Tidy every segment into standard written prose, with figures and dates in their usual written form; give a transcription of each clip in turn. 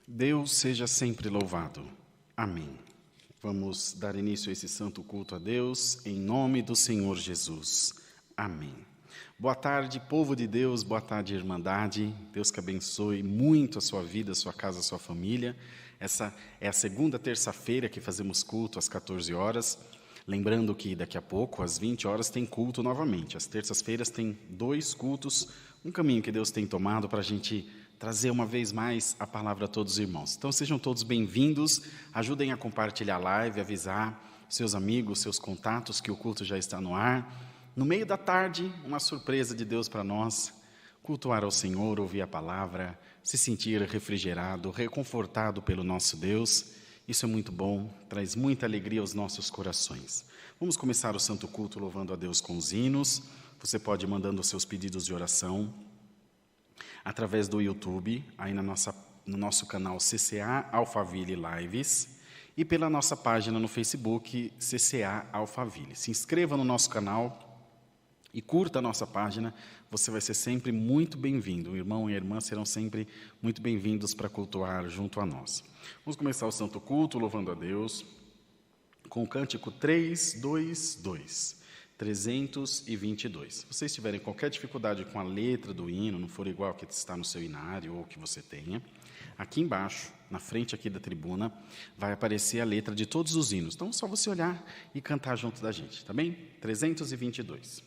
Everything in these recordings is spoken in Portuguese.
Deus seja sempre louvado. Amém. Vamos dar início a esse santo culto a Deus, em nome do Senhor Jesus. Amém. Boa tarde, povo de Deus, boa tarde, Irmandade. Deus que abençoe muito a sua vida, a sua casa, a sua família. Essa é a segunda terça-feira que fazemos culto às 14 horas. Lembrando que daqui a pouco, às 20 horas, tem culto novamente. Às terças-feiras tem 2 cultos, um caminho que Deus tem tomado para a gente trazer uma vez mais a palavra a todos os irmãos. Então sejam todos bem-vindos, ajudem a compartilhar a live, avisar seus amigos, seus contatos que o culto já está no ar. No meio da tarde, uma surpresa de Deus para nós, cultuar ao Senhor, ouvir a palavra, se sentir refrigerado, reconfortado pelo nosso Deus. Isso é muito bom, traz muita alegria aos nossos corações. Vamos começar o santo culto louvando a Deus com os hinos. Você pode ir mandando os seus pedidos de oração através do YouTube, aí no nosso canal CCA Alphaville Lives, e pela nossa página no Facebook, CCA Alphaville. Se inscreva no nosso canal e curta a nossa página, você vai ser sempre muito bem-vindo. O irmão e a irmã serão sempre muito bem-vindos para cultuar junto a nós. Vamos começar o santo culto, louvando a Deus, com o cântico 322. 322. Se vocês tiverem qualquer dificuldade com a letra do hino, não for igual que está no seu inário ou que você tenha, aqui embaixo, na frente aqui da tribuna, vai aparecer a letra de todos os hinos. Então, é só você olhar e cantar junto da gente, tá bem? 322.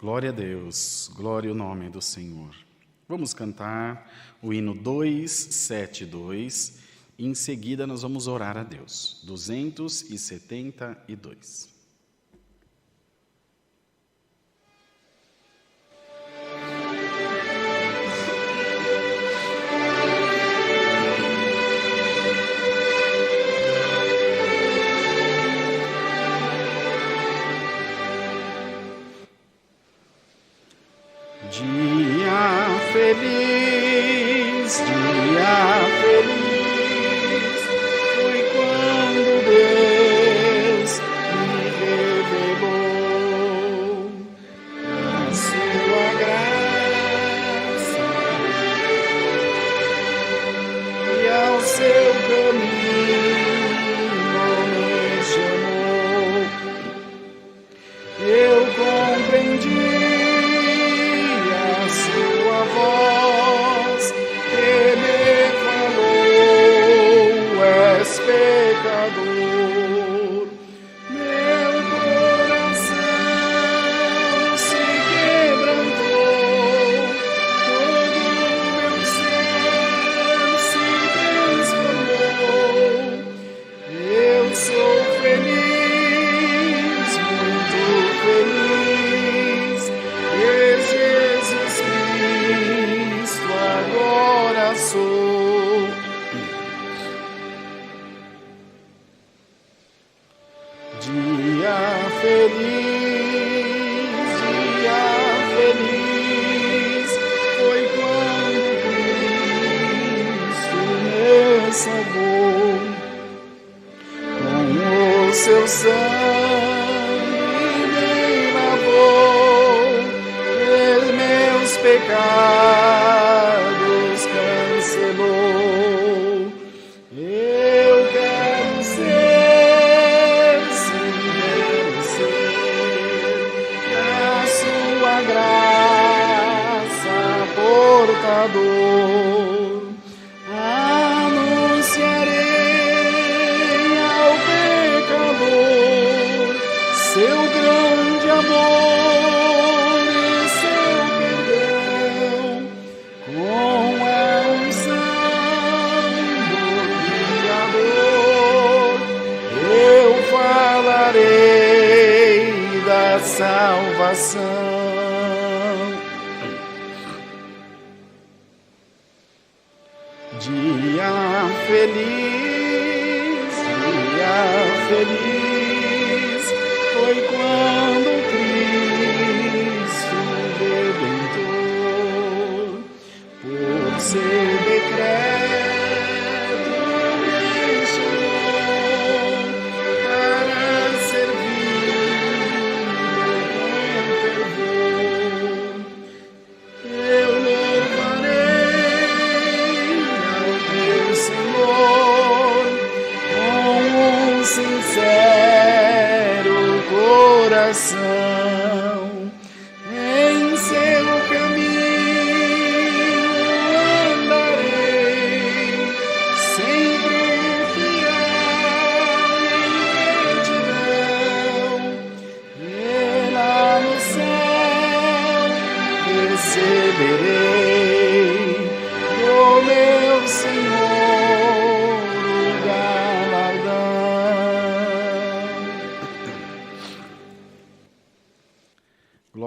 Glória a Deus, glória ao nome do Senhor. Vamos cantar o hino 272 e em seguida nós vamos orar a Deus. 272.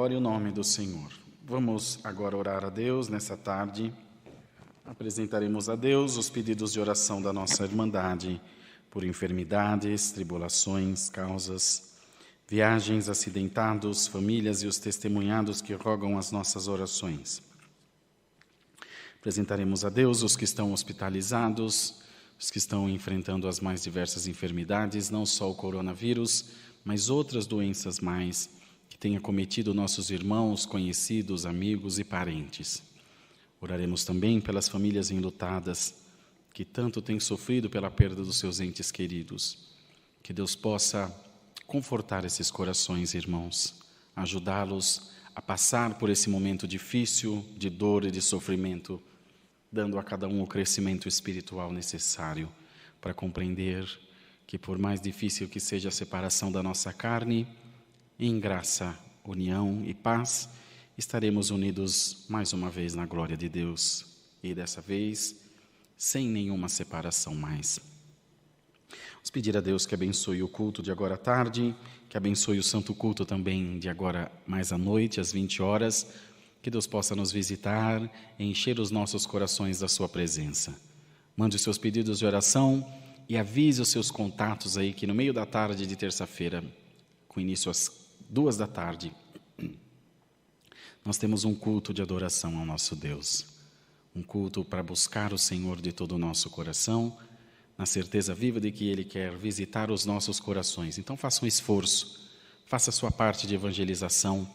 Glória ao nome do Senhor. Vamos agora orar a Deus nessa tarde. Apresentaremos a Deus os pedidos de oração da nossa Irmandade por enfermidades, tribulações, causas, viagens, acidentados, famílias e os testemunhados que rogam as nossas orações. Apresentaremos a Deus os que estão hospitalizados, os que estão enfrentando as mais diversas enfermidades, não só o coronavírus, mas outras doenças mais que tenha cometido nossos irmãos, conhecidos, amigos e parentes. Oraremos também pelas famílias enlutadas, que tanto têm sofrido pela perda dos seus entes queridos. Que Deus possa confortar esses corações, irmãos, ajudá-los a passar por esse momento difícil de dor e de sofrimento, dando a cada um o crescimento espiritual necessário para compreender que, por mais difícil que seja a separação da nossa carne, em graça união e paz, estaremos unidos mais uma vez na glória de Deus, e dessa vez sem nenhuma separação mais. Vamos pedir a Deus que abençoe o culto de agora à tarde, que abençoe o santo culto também de agora mais à noite, às 20 horas, que Deus possa nos visitar e encher os nossos corações da sua presença. Mande os seus pedidos de oração e avise os seus contatos aí que no meio da tarde de terça-feira, com início às 2 da tarde, nós temos um culto de adoração ao nosso Deus. Um culto para buscar o Senhor de todo o nosso coração, na certeza viva de que Ele quer visitar os nossos corações. Então faça um esforço, faça a sua parte de evangelização,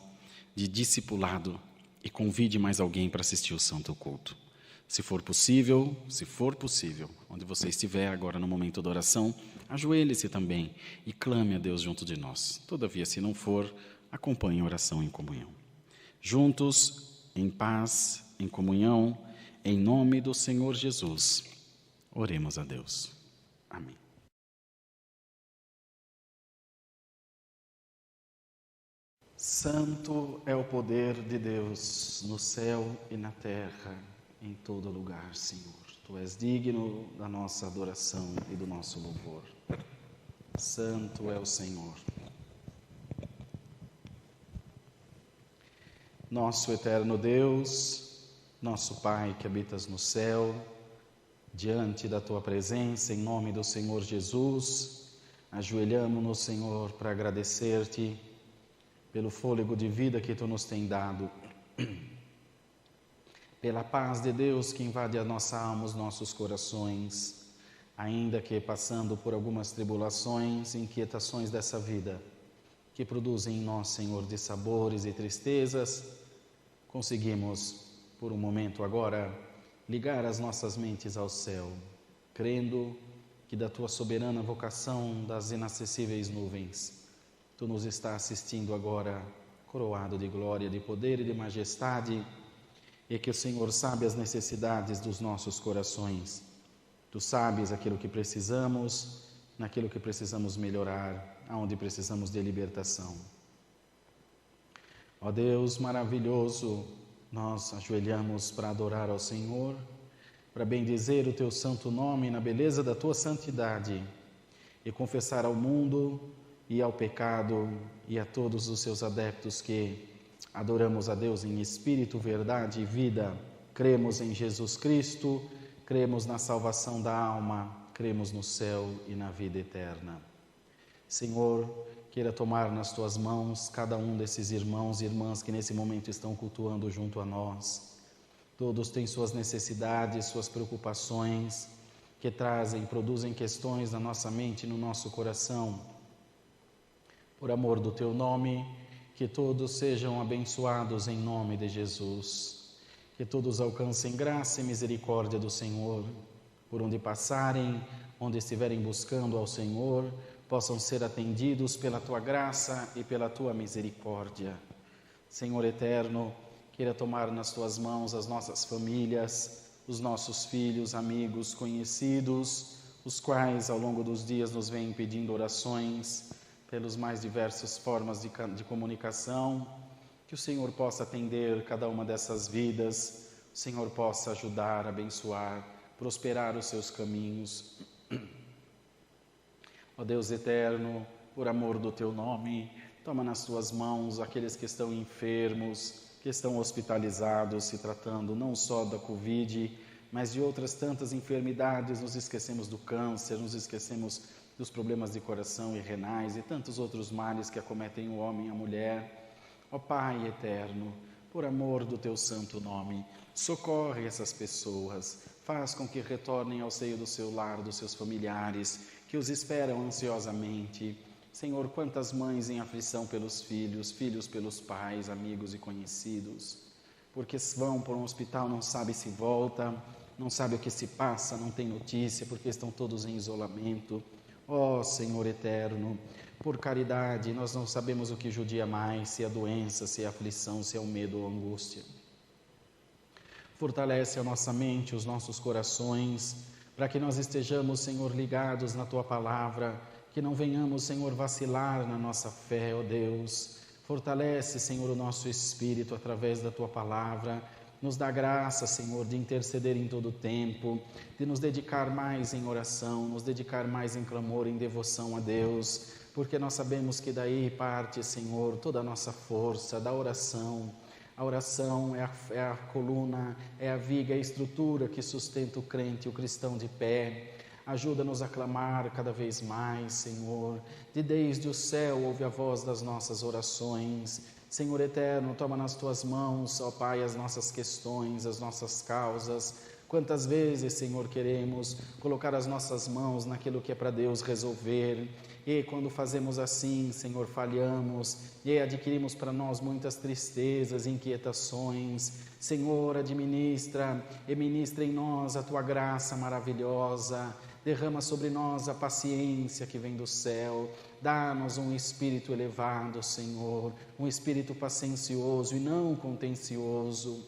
de discipulado e convide mais alguém para assistir o santo culto. Se for possível, onde você estiver agora no momento da oração, ajoelhe-se também e clame a Deus junto de nós. Todavia, se não for, acompanhe a oração em comunhão. Juntos, em paz, em comunhão, em nome do Senhor Jesus, oremos a Deus. Amém. Santo é o poder de Deus no céu e na terra, em todo lugar, Senhor. Tu és digno da nossa adoração e do nosso louvor. Santo é o Senhor. Nosso eterno Deus, nosso Pai que habitas no céu, diante da Tua presença, em nome do Senhor Jesus, ajoelhamo-nos, Senhor, para agradecer-Te pelo fôlego de vida que Tu nos tem dado, pela paz de Deus que invade a nossa alma, os nossos corações, ainda que passando por algumas tribulações e inquietações dessa vida, que produzem em nós, Senhor, dissabores e tristezas, conseguimos, por um momento agora, ligar as nossas mentes ao céu, crendo que da Tua soberana vocação das inacessíveis nuvens, Tu nos está assistindo agora, coroado de glória, de poder e de majestade, e que o Senhor sabe as necessidades dos nossos corações. Tu sabes aquilo que precisamos, naquilo que precisamos melhorar, aonde precisamos de libertação. Ó Deus maravilhoso, nós ajoelhamos para adorar ao Senhor, para bendizer o Teu santo nome na beleza da Tua santidade e confessar ao mundo e ao pecado e a todos os seus adeptos que adoramos a Deus em espírito, verdade e vida, cremos em Jesus Cristo, cremos na salvação da alma, cremos no céu e na vida eterna. Senhor, queira tomar nas Tuas mãos cada um desses irmãos e irmãs que nesse momento estão cultuando junto a nós. Todos têm suas necessidades, suas preocupações, que produzem questões na nossa mente e no nosso coração. Por amor do Teu nome, que todos sejam abençoados em nome de Jesus. Que todos alcancem graça e misericórdia do Senhor. Por onde passarem, onde estiverem buscando ao Senhor, possam ser atendidos pela Tua graça e pela Tua misericórdia. Senhor eterno, queira tomar nas Tuas mãos as nossas famílias, os nossos filhos, amigos, conhecidos, os quais ao longo dos dias nos vêm pedindo orações pelas mais diversas formas de comunicação, que o Senhor possa atender cada uma dessas vidas, o Senhor possa ajudar, abençoar, prosperar os seus caminhos. Ó Deus eterno, por amor do Teu nome, toma nas Tuas mãos aqueles que estão enfermos, que estão hospitalizados, se tratando não só da Covid, mas de outras tantas enfermidades. Nos esquecemos do câncer, nos esquecemos dos problemas de coração e renais e tantos outros males que acometem o homem e a mulher. Ó Pai eterno, por amor do Teu santo nome, socorre essas pessoas, faz com que retornem ao seio do seu lar, dos seus familiares, que os esperam ansiosamente. Senhor, quantas mães em aflição pelos filhos, filhos pelos pais, amigos e conhecidos, porque vão por um hospital, não sabe se volta, não sabe o que se passa, não tem notícia, porque estão todos em isolamento. Ó Senhor eterno, por caridade, nós não sabemos o que judia mais, se é a doença, se é a aflição, se é o medo ou a angústia. Fortalece a nossa mente, os nossos corações, para que nós estejamos, Senhor, ligados na Tua palavra, que não venhamos, Senhor, vacilar na nossa fé, ó Deus. Fortalece, Senhor, o nosso espírito através da Tua palavra. Nos dá graça, Senhor, de interceder em todo o tempo, de nos dedicar mais em oração, nos dedicar mais em clamor, em devoção a Deus, porque nós sabemos que daí parte, Senhor, toda a nossa força, da oração. A oração é a coluna, é a viga, é a estrutura que sustenta o crente, o cristão de pé. Ajuda-nos a clamar cada vez mais, Senhor, de desde o céu ouve a voz das nossas orações. Senhor eterno, toma nas Tuas mãos, ó Pai, as nossas questões, as nossas causas. Quantas vezes, Senhor, queremos colocar as nossas mãos naquilo que é para Deus resolver. E quando fazemos assim, Senhor, falhamos e adquirimos para nós muitas tristezas, inquietações. Senhor, administra e ministra em nós a Tua graça maravilhosa. Derrama sobre nós a paciência que vem do céu. Dá-nos um espírito elevado, Senhor, um espírito paciencioso e não contencioso.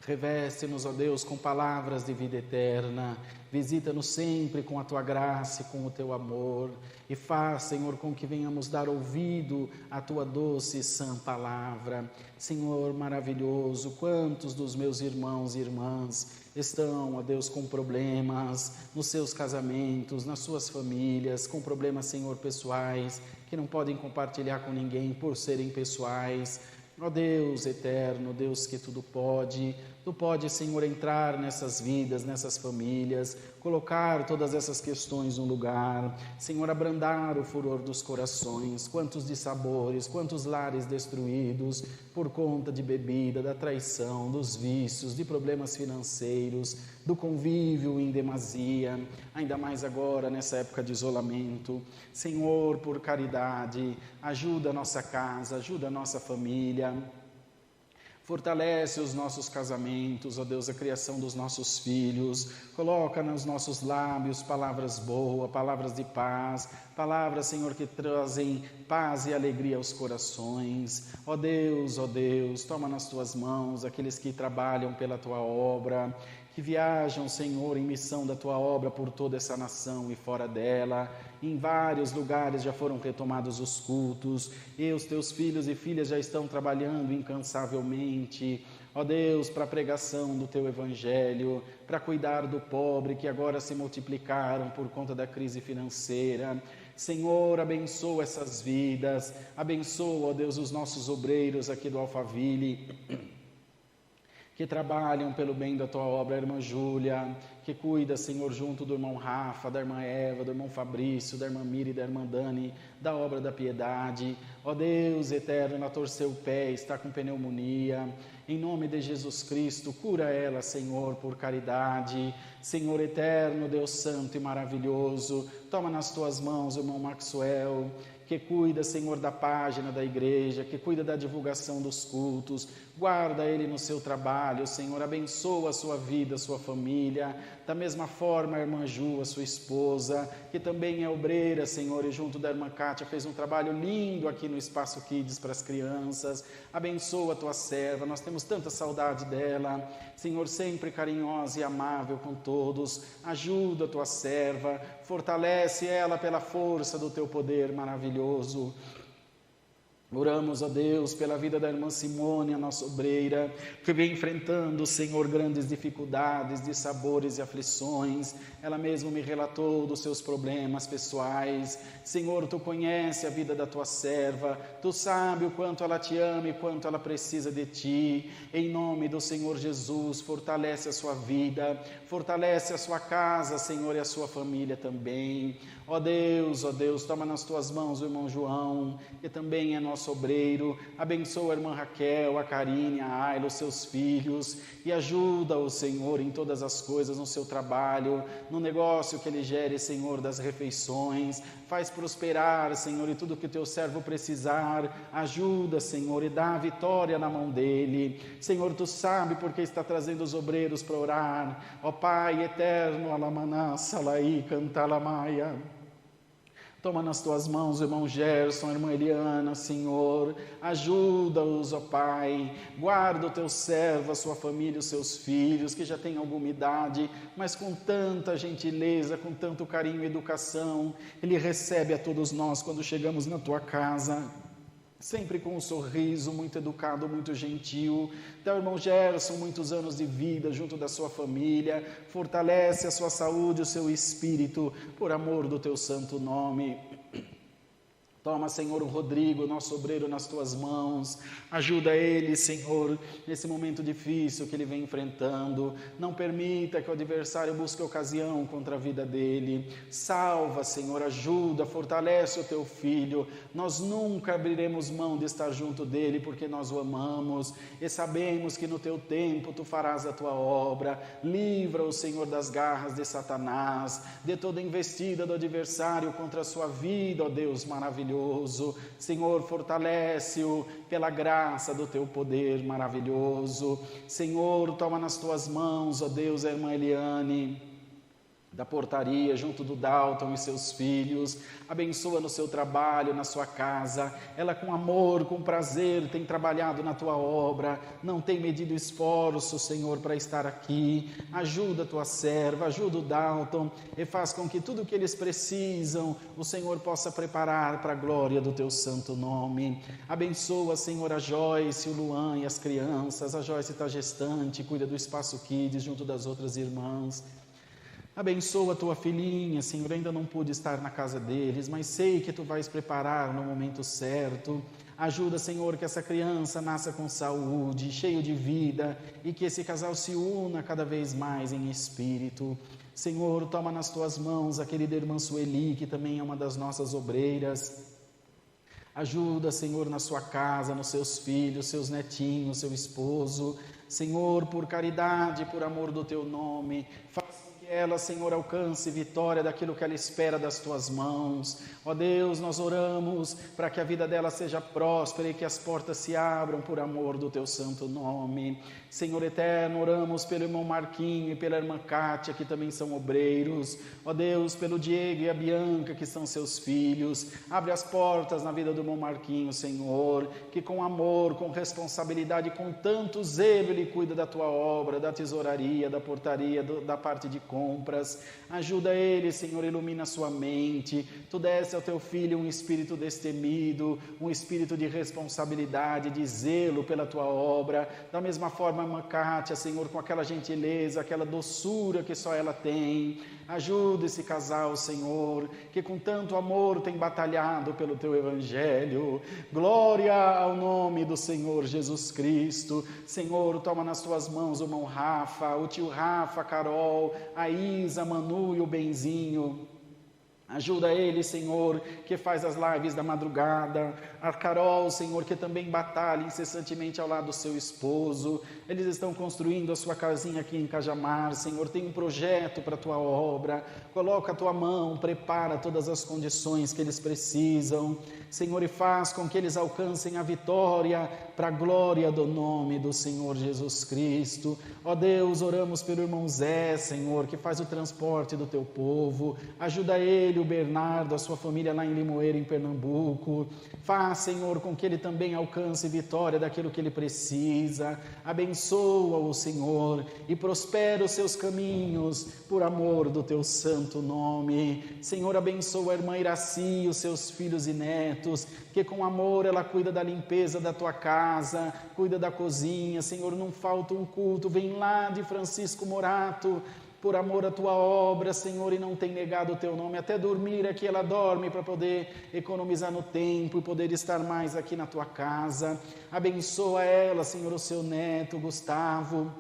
Reveste-nos, ó Deus, com palavras de vida eterna. Visita-nos sempre com a Tua graça e com o Teu amor. E faz, Senhor, com que venhamos dar ouvido à Tua doce e sã palavra. Senhor maravilhoso, quantos dos meus irmãos e irmãs estão, ó Deus, com problemas nos seus casamentos, nas suas famílias, com problemas, Senhor, pessoais, que não podem compartilhar com ninguém por serem pessoais. Ó Deus eterno, Deus que tudo pode, Tu podes, Senhor, entrar nessas vidas, nessas famílias, colocar todas essas questões no lugar, Senhor, abrandar o furor dos corações, quantos dissabores, quantos lares destruídos por conta de bebida, da traição, dos vícios, de problemas financeiros, do convívio em demasia, ainda mais agora nessa época de isolamento. Senhor, por caridade, ajuda a nossa casa, ajuda a nossa família. Fortalece os nossos casamentos, ó Deus, a criação dos nossos filhos. Coloca nos nossos lábios palavras boas, palavras de paz, palavras, Senhor, que trazem paz e alegria aos corações. Ó Deus, toma nas Tuas mãos aqueles que trabalham pela Tua obra, que viajam, Senhor, em missão da Tua obra por toda essa nação e fora dela. Em vários lugares já foram retomados os cultos, e os Teus filhos e filhas já estão trabalhando incansavelmente, ó Deus, para a pregação do Teu Evangelho, para cuidar do pobre, que agora se multiplicaram por conta da crise financeira. Senhor, abençoa essas vidas, abençoa, ó Deus, os nossos obreiros aqui do Alphaville, que trabalham pelo bem da Tua obra, a irmã Júlia, que cuida, Senhor, junto do irmão Rafa, da irmã Eva, do irmão Fabrício, da irmã Miri, da irmã Dani, da obra da piedade. Ó Deus eterno, ela torceu o pé, está com pneumonia. Em nome de Jesus Cristo, cura ela, Senhor, por caridade. Senhor eterno, Deus santo e maravilhoso, toma nas Tuas mãos o irmão Maxwell, que cuida, Senhor, da página da igreja, que cuida da divulgação dos cultos. Guarda ele no seu trabalho, Senhor, abençoa a sua vida, a sua família. Da mesma forma, a irmã Ju, a sua esposa, que também é obreira, Senhor, e junto da irmã Kátia fez um trabalho lindo aqui no Espaço Kids para as crianças. Abençoa a Tua serva, nós temos tanta saudade dela. Senhor, sempre carinhosa e amável com todos. Ajuda a Tua serva, fortalece ela pela força do Teu poder maravilhoso. Oramos, ó Deus, pela vida da irmã Simone, a nossa obreira, que vem enfrentando, Senhor, grandes dificuldades, dissabores e aflições. Ela mesma me relatou dos seus problemas pessoais. Senhor, Tu conhece a vida da Tua serva, Tu sabe o quanto ela Te ama e quanto ela precisa de Ti. Em nome do Senhor Jesus, fortalece a sua vida, fortalece a sua casa, Senhor, e a sua família também. Ó Deus, toma nas Tuas mãos o irmão João, que também é nosso obreiro. Abençoa a irmã Raquel, a Karine, a Ayla, os seus filhos, e ajuda-o, Senhor, em todas as coisas, no seu trabalho, no negócio que ele gere, Senhor, das refeições. Faz prosperar, Senhor, e tudo que o Teu servo precisar. Ajuda, Senhor, e dá a vitória na mão dele. Senhor, Tu sabe porque está trazendo os obreiros para orar. Ó Pai eterno, alamaná, salaí, cantalamaia. Toma nas Tuas mãos o irmão Gerson, a irmã Eliana, Senhor. Ajuda-os, ó Pai. Guarda o Teu servo, a sua família, os seus filhos, que já têm alguma idade, mas com tanta gentileza, com tanto carinho e educação, Ele recebe a todos nós quando chegamos na Tua casa. sempre com um sorriso, muito educado, muito gentil. Dá ao irmão Gerson muitos anos de vida junto da sua família, fortalece a sua saúde, o seu espírito, por amor do teu santo nome. Toma, Senhor, o Rodrigo, nosso obreiro, nas tuas mãos. Ajuda ele, Senhor, nesse momento difícil que ele vem enfrentando. Não permita que o adversário busque ocasião contra a vida dele. Salva, Senhor, ajuda, fortalece o teu filho. Nós nunca abriremos mão de estar junto dele, porque nós o amamos e sabemos que no teu tempo tu farás a tua obra. Livra-o, Senhor, das garras de Satanás, de toda investida do adversário contra a sua vida, ó Deus maravilhoso. Senhor, fortalece-o pela graça do teu poder maravilhoso. Senhor, toma nas tuas mãos, ó Deus, a irmã Eliane, da portaria, junto do Dalton e seus filhos. Abençoa no seu trabalho, na sua casa. Ela com amor, com prazer tem trabalhado na tua obra, não tem medido esforço, Senhor, para estar aqui. Ajuda a tua serva, ajuda o Dalton e faz com que tudo o que eles precisam o Senhor possa preparar para a glória do teu santo nome. Abençoa, Senhor, a Joyce, o Luan e as crianças. A Joyce está gestante, cuida do Espaço Kids junto das outras irmãs. Abençoa a tua filhinha, Senhor, ainda não pude estar na casa deles, mas sei que tu vais preparar no momento certo. Ajuda, Senhor, que essa criança nasça com saúde, cheio de vida, e que esse casal se una cada vez mais em espírito. Senhor, toma nas tuas mãos a querida irmã Sueli, que também é uma das nossas obreiras. Ajuda, Senhor, na sua casa, nos seus filhos, seus netinhos, seu esposo. Senhor, por caridade, por amor do teu nome, faça ela, Senhor, alcance vitória daquilo que ela espera das tuas mãos. Ó Deus, nós oramos para que a vida dela seja próspera e que as portas se abram por amor do teu santo nome. Senhor eterno, oramos pelo irmão Marquinho e pela irmã Kátia, que também são obreiros. Ó Deus, pelo Diego e a Bianca, que são seus filhos. Abre as portas na vida do irmão Marquinho, Senhor, que com amor, com responsabilidade, com tanto zelo ele cuida da tua obra, da tesouraria, da portaria, da parte de compras. Ajuda ele, Senhor, ilumina a sua mente. Tu desse ao teu filho um espírito destemido, um espírito de responsabilidade, de zelo pela tua obra. Da mesma forma, a irmã Kátia, Senhor, com aquela gentileza, aquela doçura que só ela tem. Ajuda esse casal, Senhor, que com tanto amor tem batalhado pelo teu evangelho. Glória ao nome do Senhor Jesus Cristo. Senhor, toma nas tuas mãos o irmão Rafa, o tio Rafa, a Carol, a Isa, a Manu e o Benzinho. Ajuda ele, Senhor, que faz as lives da madrugada. A Carol, Senhor, que também batalha incessantemente ao lado do seu esposo. Eles estão construindo a sua casinha aqui em Cajamar. Senhor, tem um projeto para a tua obra. Coloca a tua mão, prepara todas as condições que eles precisam. Senhor, e faz com que eles alcancem a vitória para a glória do nome do Senhor Jesus Cristo. Ó Deus, oramos pelo irmão Zé, Senhor, que faz o transporte do teu povo. Ajuda ele, o Bernardo, a sua família lá em Limoeiro, em Pernambuco. Faz, Senhor, com que ele também alcance vitória daquilo que ele precisa. Abençoa-o, Senhor, e prospera os seus caminhos por amor do teu santo nome. Senhor, abençoa a irmã Iraci, os seus filhos e netos, que com amor ela cuida da limpeza da tua casa, cuida da cozinha. Senhor, não falta um culto, vem lá de Francisco Morato, por amor à tua obra, Senhor, e não tem negado o teu nome. Até dormir aqui ela dorme para poder economizar no tempo e poder estar mais aqui na tua casa. Abençoa ela, Senhor, o seu neto, Gustavo,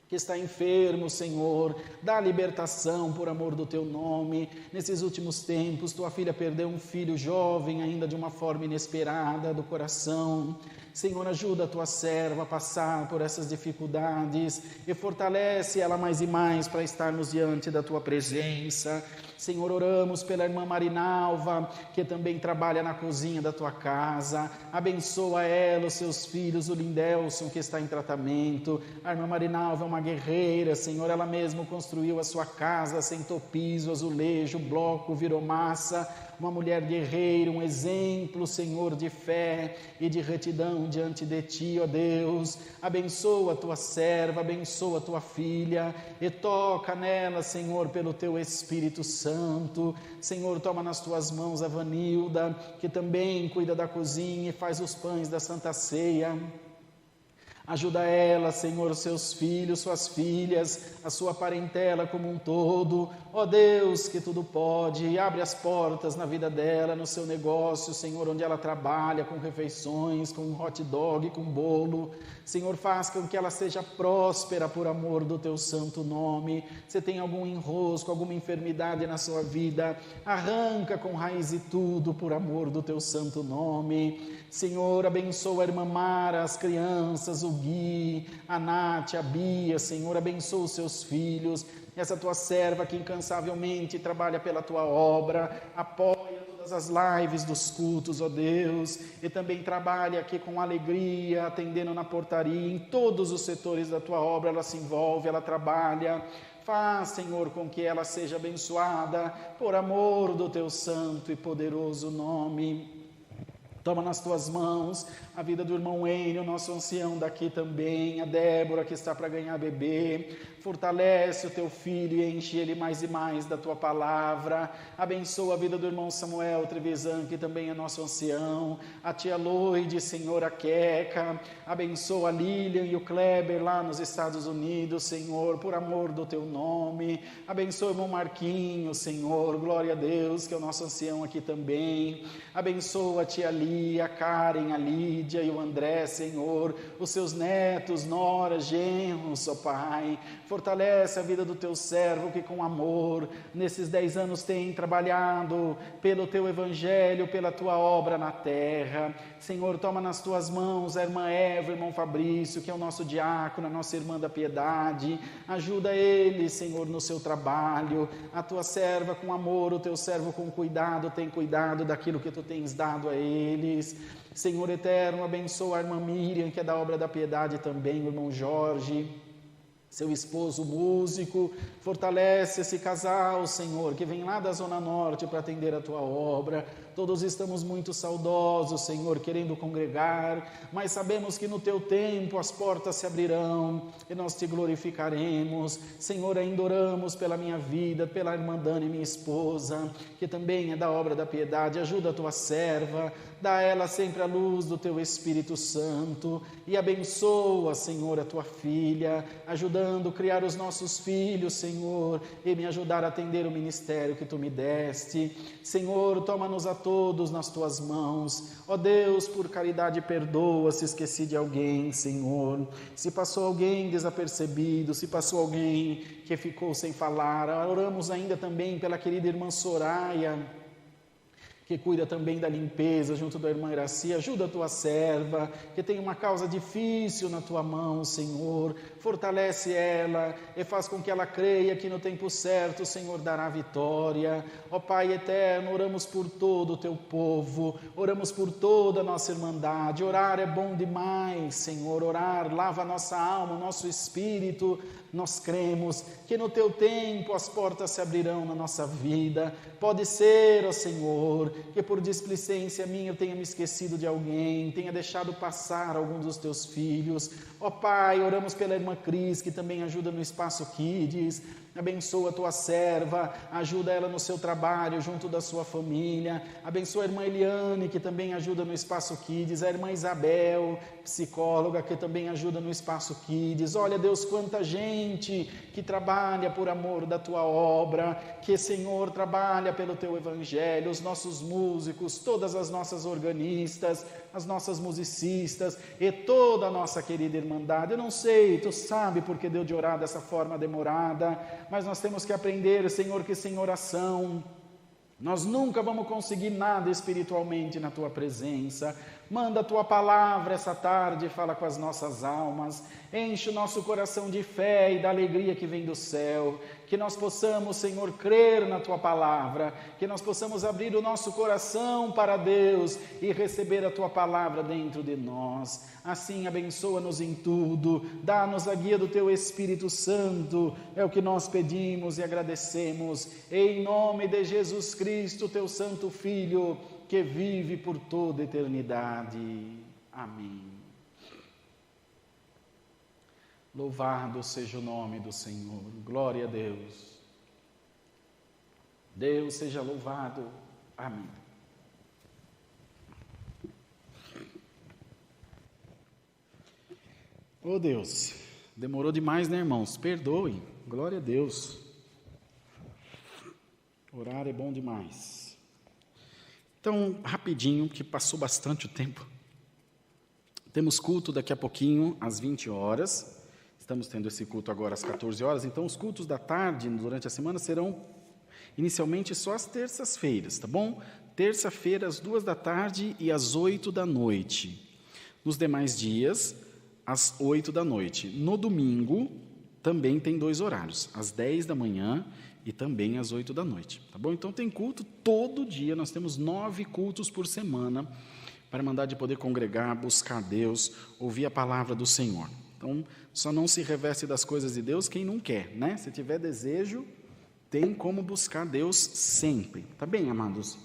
que está enfermo, Senhor, dá libertação por amor do teu nome. Nesses últimos tempos, tua filha perdeu um filho jovem, ainda de uma forma inesperada do coração. Senhor, ajuda a tua serva a passar por essas dificuldades e fortalece ela mais e mais para estarmos diante da tua presença. Senhor, oramos pela irmã Marinalva, que também trabalha na cozinha da tua casa. Abençoa ela, os seus filhos, o Lindelson, que está em tratamento. A irmã Marinalva é uma guerreira, Senhor, ela mesma construiu a sua casa, assentou piso, azulejo, bloco, virou massa. uma mulher guerreira, um exemplo, Senhor, de fé e de retidão diante de Ti, ó Deus. Abençoa a Tua serva, abençoa a Tua filha e toca nela, Senhor, pelo Teu Espírito Santo. Senhor, toma nas Tuas mãos a Vanilda, que também cuida da cozinha e faz os pães da Santa Ceia. Ajuda ela, Senhor, seus filhos, suas filhas, a sua parentela como um todo. Ó Deus, que tudo pode, abre as portas na vida dela, no seu negócio, Senhor, onde ela trabalha, com refeições, com hot dog, com bolo. Senhor, faz com que ela seja próspera por amor do Teu santo nome. Se tem algum enrosco, alguma enfermidade na sua vida, arranca com raiz e tudo por amor do Teu santo nome. Senhor, abençoa a irmã Mara, as crianças, o Gui, a Nath, a Bia. Senhor, abençoa os seus filhos, essa Tua serva que incansavelmente trabalha pela Tua obra, apoia todas as lives dos cultos, ó Deus, e também trabalha aqui com alegria, atendendo na portaria, em todos os setores da Tua obra, ela se envolve, ela trabalha. Faz, Senhor, com que ela seja abençoada, por amor do Teu santo e poderoso nome. Toma nas Tuas mãos a vida do irmão Enio, nosso ancião daqui também, a Débora que está para ganhar bebê. Fortalece o Teu filho e enche ele mais e mais da Tua palavra. Abençoa a vida do irmão Samuel Trevisan, que também é nosso ancião. A tia Loide, Senhor, a Queca. Abençoa a Lilian e o Kleber lá nos Estados Unidos, Senhor, por amor do Teu nome. Abençoa o irmão Marquinhos, Senhor, glória a Deus, que é o nosso ancião aqui também. Abençoa a tia Lia, a Karen, a Lídia e o André, Senhor, os seus netos, noras, genros, ó Pai. Fortalece a vida do Teu servo que com amor, nesses 10 anos tem trabalhado pelo Teu Evangelho, pela Tua obra na terra. Senhor, toma nas Tuas mãos a irmã Eva, o irmão Fabrício, que é o nosso diácono, a nossa irmã da piedade. Ajuda ele, Senhor, no seu trabalho. A Tua serva com amor, o Teu servo com cuidado, tem cuidado daquilo que Tu tens dado a eles. Senhor eterno, abençoa a irmã Miriam, que é da obra da piedade também, o irmão Jorge, seu esposo músico. Fortalece esse casal, Senhor, que vem lá da Zona Norte para atender a Tua obra. Todos estamos muito saudosos, Senhor, querendo congregar, mas sabemos que no Teu tempo as portas se abrirão e nós Te glorificaremos. Senhor, ainda oramos pela minha vida, pela irmã Dani, minha esposa, que também é da obra da piedade. Ajuda a Tua serva, dá a ela sempre a luz do Teu Espírito Santo e abençoa, Senhor, a Tua filha, ajudando a criar os nossos filhos, Senhor, e me ajudar a atender o ministério que Tu me deste. Senhor, toma-nos a todos nas Tuas mãos. Ó Deus, por caridade perdoa se esqueci de alguém, Senhor. Se passou alguém desapercebido, se passou alguém que ficou sem falar. Oramos ainda também pela querida irmã Soraya, que cuida também da limpeza junto da irmã Iraci. Ajuda a Tua serva, que tem uma causa difícil na Tua mão, Senhor. Fortalece ela e faz com que ela creia que no tempo certo o Senhor dará vitória. Ó Pai eterno, oramos por todo o Teu povo, oramos por toda a nossa irmandade. Orar é bom demais, Senhor. Orar lava a nossa alma, o nosso espírito. Nós cremos que no Teu tempo as portas se abrirão na nossa vida. Pode ser, ó Senhor, que por displicência minha eu tenha me esquecido de alguém, tenha deixado passar algum dos Teus filhos. Ó Pai, oramos pela irmã Cris, que também ajuda no Espaço Kids. Abençoa a Tua serva, ajuda ela no seu trabalho, junto da sua família. Abençoa a irmã Eliane, que também ajuda no Espaço Kids. A irmã Isabel, psicóloga, que também ajuda no Espaço Kids. Olha, Deus, quanta gente que trabalha por amor da Tua obra, que, Senhor, trabalha pelo Teu Evangelho, os nossos músicos, todas as nossas organistas, as nossas musicistas e toda a nossa querida irmandade. Eu não sei, Tu sabe porque deu de orar dessa forma demorada, mas nós temos que aprender, Senhor, que sem oração nós nunca vamos conseguir nada espiritualmente na Tua presença. Manda a Tua palavra essa tarde, fala com as nossas almas, enche o nosso coração de fé e da alegria que vem do céu, que nós possamos, Senhor, crer na Tua palavra, que nós possamos abrir o nosso coração para Deus e receber a Tua palavra dentro de nós. Assim, abençoa-nos em tudo, dá-nos a guia do Teu Espírito Santo, é o que nós pedimos e agradecemos, em nome de Jesus Cristo, Cristo, teu Santo Filho, que vive por toda a eternidade. Amém. Louvado seja o nome do Senhor. Glória a Deus. Deus seja louvado. Amém. Oh Deus, demorou demais, né, irmãos? Perdoem. Glória a Deus. Orar é bom demais. Então, rapidinho, que passou bastante o tempo. Temos culto daqui a pouquinho, às 20 horas. Estamos tendo esse culto agora às 14 horas. Então, os cultos da tarde, durante a semana, serão inicialmente só às terças-feiras, tá bom? Terça-feira, às 2 da tarde e às 8 da noite. Nos demais dias, às 8 da noite. No domingo, também tem 2 horários, às 10 da manhã e também às 8 da noite, tá bom? Então tem culto todo dia, nós temos 9 cultos por semana, para mandar de poder congregar, buscar Deus, ouvir a palavra do Senhor. Então, só não se reveste das coisas de Deus quem não quer, né? Se tiver desejo, tem como buscar Deus sempre, tá bem, amados?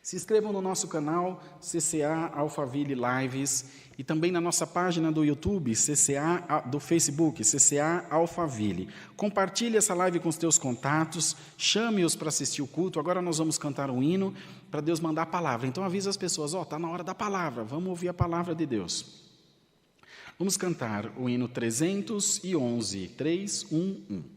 Se inscrevam no nosso canal CCA Alphaville Lives e também na nossa página do YouTube, CCA, do Facebook, CCA Alphaville. Compartilhe essa live com os teus contatos, chame-os para assistir o culto. Agora nós vamos cantar um hino para Deus mandar a palavra. Então avisa as pessoas, está na hora da palavra, vamos ouvir a palavra de Deus. Vamos cantar o hino 311, 311.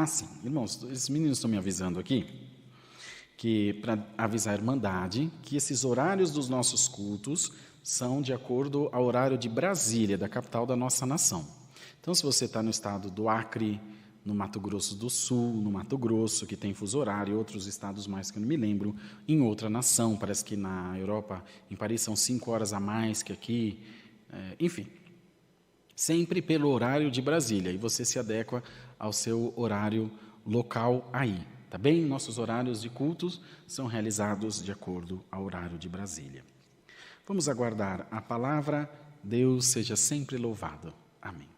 Ah, sim. Irmãos, esses meninos estão me avisando aqui, que para avisar a Irmandade, que esses horários dos nossos cultos são de acordo ao horário de Brasília, da capital da nossa nação. Então, se você está no estado do Acre, no Mato Grosso do Sul, no Mato Grosso, que tem fuso horário, outros estados mais que eu não me lembro, em outra nação, parece que na Europa, em Paris, são 5 horas a mais que aqui, enfim, sempre pelo horário de Brasília, e você se adequa ao seu horário local aí, tá bem? Nossos horários de cultos são realizados de acordo ao horário de Brasília. Vamos aguardar a palavra. Deus seja sempre louvado. Amém.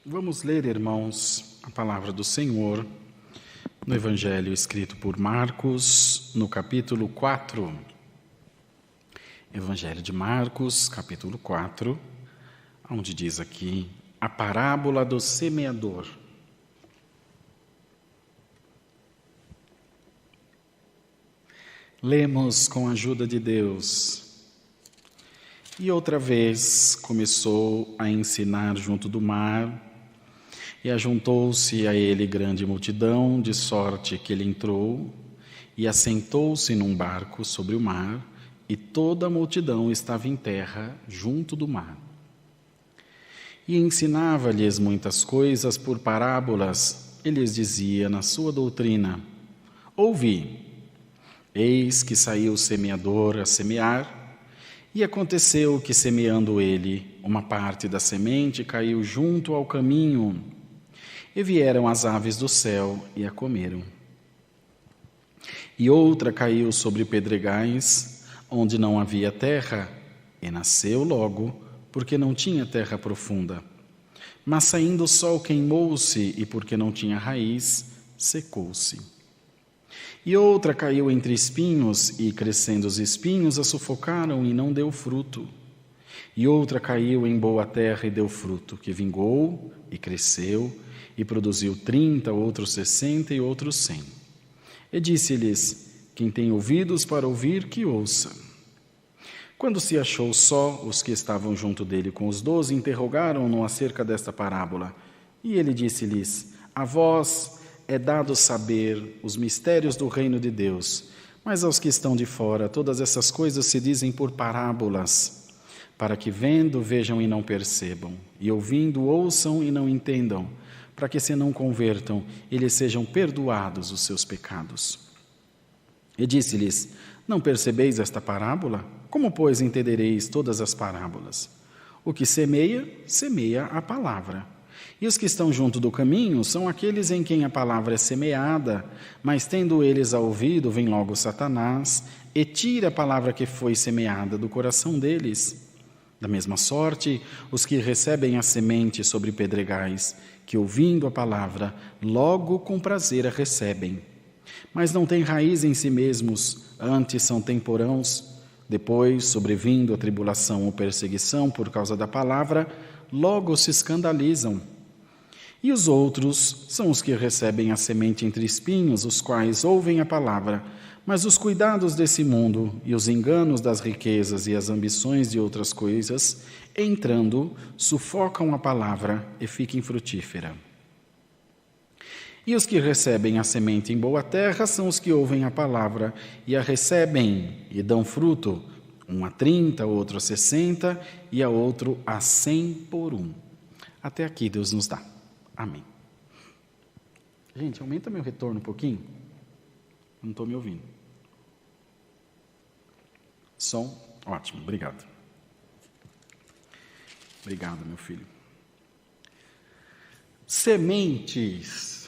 Vamos ler, irmãos, a palavra do Senhor no Evangelho escrito por Marcos, no capítulo 4. Evangelho de Marcos, capítulo 4, onde diz aqui a parábola do semeador. Lemos com a ajuda de Deus. E outra vez começou a ensinar junto do mar, e ajuntou-se a ele grande multidão, de sorte que ele entrou e assentou-se num barco sobre o mar, e toda a multidão estava em terra junto do mar. E ensinava-lhes muitas coisas por parábolas, e lhes dizia na sua doutrina: ouvi, eis que saiu o semeador a semear, e aconteceu que, semeando ele, uma parte da semente caiu junto ao caminho, e vieram as aves do céu e a comeram. E outra caiu sobre pedregais, onde não havia terra, e nasceu logo, porque não tinha terra profunda. Mas saindo o sol queimou-se, e porque não tinha raiz, secou-se. E outra caiu entre espinhos, e crescendo os espinhos a sufocaram, e não deu fruto. E outra caiu em boa terra e deu fruto, que vingou e cresceu, e produziu 30, outros 60 e outros 100. E disse-lhes: quem tem ouvidos para ouvir, que ouça. Quando se achou só, os que estavam junto dele com os 12 interrogaram-no acerca desta parábola. E ele disse-lhes: a vós é dado saber os mistérios do reino de Deus, mas aos que estão de fora, todas essas coisas se dizem por parábolas, para que vendo, vejam e não percebam, e ouvindo, ouçam e não entendam, para que se não convertam e lhes sejam perdoados os seus pecados. E disse-lhes: não percebeis esta parábola? Como, pois, entendereis todas as parábolas? O que semeia, semeia a palavra. E os que estão junto do caminho são aqueles em quem a palavra é semeada, mas tendo eles a ouvido, vem logo Satanás e tira a palavra que foi semeada do coração deles. Da mesma sorte, os que recebem a semente sobre pedregais, que ouvindo a palavra, logo com prazer a recebem. Mas não têm raiz em si mesmos, antes são temporãos. Depois, sobrevindo a tribulação ou perseguição por causa da palavra, logo se escandalizam. E os outros são os que recebem a semente entre espinhos, os quais ouvem a palavra, mas os cuidados desse mundo e os enganos das riquezas e as ambições de outras coisas, entrando, sufocam a palavra e fica infrutífera. E os que recebem a semente em boa terra são os que ouvem a palavra e a recebem e dão fruto, um a 30, outro a 60 e a outro a 100 por um. Até aqui Deus nos dá. Amém. Gente, aumenta meu retorno um pouquinho. Não estou me ouvindo. Som? Ótimo, obrigado. Obrigado, meu filho. sementes,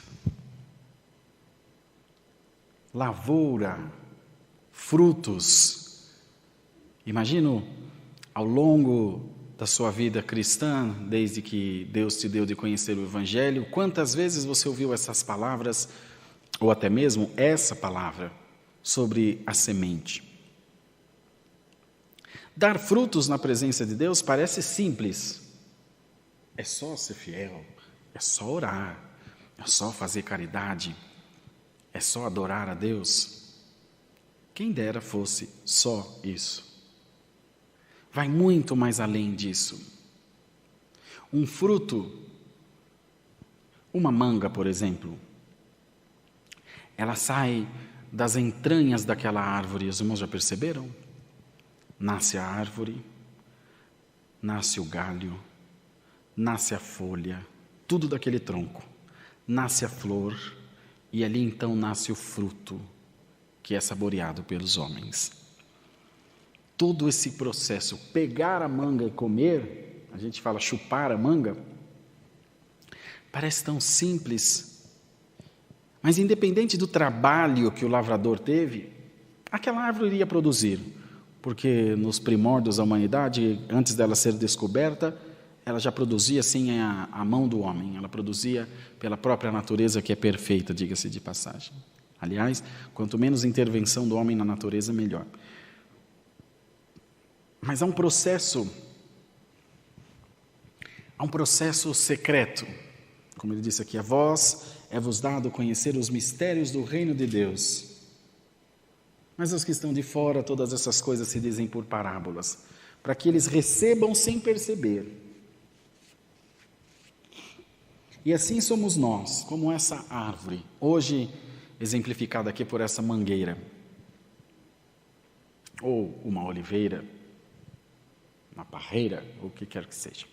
lavoura, frutos. Imagino ao longo da sua vida cristã, desde que Deus te deu de conhecer o Evangelho, quantas vezes você ouviu essas palavras, ou até mesmo essa palavra, sobre a semente. Dar frutos na presença de Deus parece simples. É só ser fiel, é só orar, é só fazer caridade, é só adorar a Deus. Quem dera fosse só isso. Vai muito mais além disso. Um fruto, uma manga, por exemplo, ela sai das entranhas daquela árvore. Os irmãos já perceberam? Nasce a árvore, nasce o galho, nasce a folha, tudo daquele tronco. Nasce a flor e ali então nasce o fruto, que é saboreado pelos homens. Todo esse processo, pegar a manga e comer, a gente fala chupar a manga, parece tão simples, mas independente do trabalho que o lavrador teve, aquela árvore iria produzir, porque nos primórdios da humanidade, antes dela ser descoberta, ela já produzia sem a mão do homem, ela produzia pela própria natureza que é perfeita, diga-se de passagem. Aliás, quanto menos intervenção do homem na natureza, melhor. Mas há um processo secreto, como ele disse aqui, a vós é-vos dado conhecer os mistérios do reino de Deus. Mas aos que estão de fora, todas essas coisas se dizem por parábolas, para que eles recebam sem perceber. E assim somos nós, como essa árvore, hoje exemplificada aqui por essa mangueira, ou uma oliveira, uma parreira, ou o que quer que seja.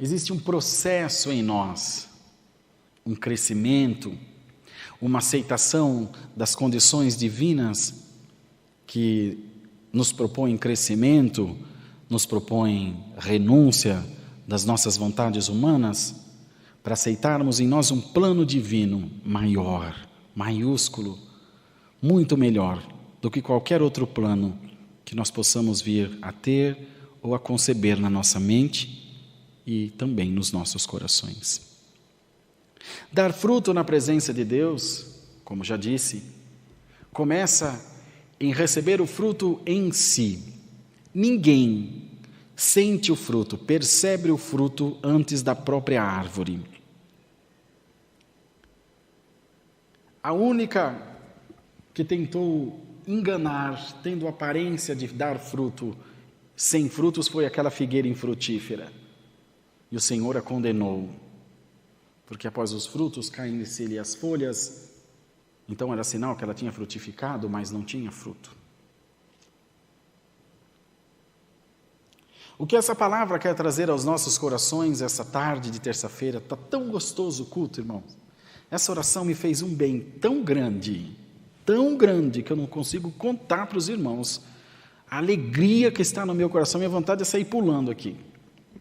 Existe um processo em nós, um crescimento, uma aceitação das condições divinas que nos propõem crescimento, nos propõem renúncia das nossas vontades humanas, para aceitarmos em nós um plano divino maior, maiúsculo, muito melhor do que qualquer outro plano que nós possamos vir a ter ou a conceber na nossa mente e também nos nossos corações. Dar fruto na presença de Deus, como já disse, começa em receber o fruto em si. Ninguém sente o fruto, percebe o fruto antes da própria árvore. A única que tentou enganar, tendo aparência de dar fruto, sem frutos, foi aquela figueira infrutífera. E o Senhor a condenou, porque após os frutos caem-lhe as folhas, então era sinal que ela tinha frutificado, mas não tinha fruto. O que essa palavra quer trazer aos nossos corações essa tarde de terça-feira? Está tão gostoso o culto, irmãos. Essa oração me fez um bem tão grande, que eu não consigo contar para os irmãos. A alegria que está no meu coração, minha vontade é sair pulando aqui.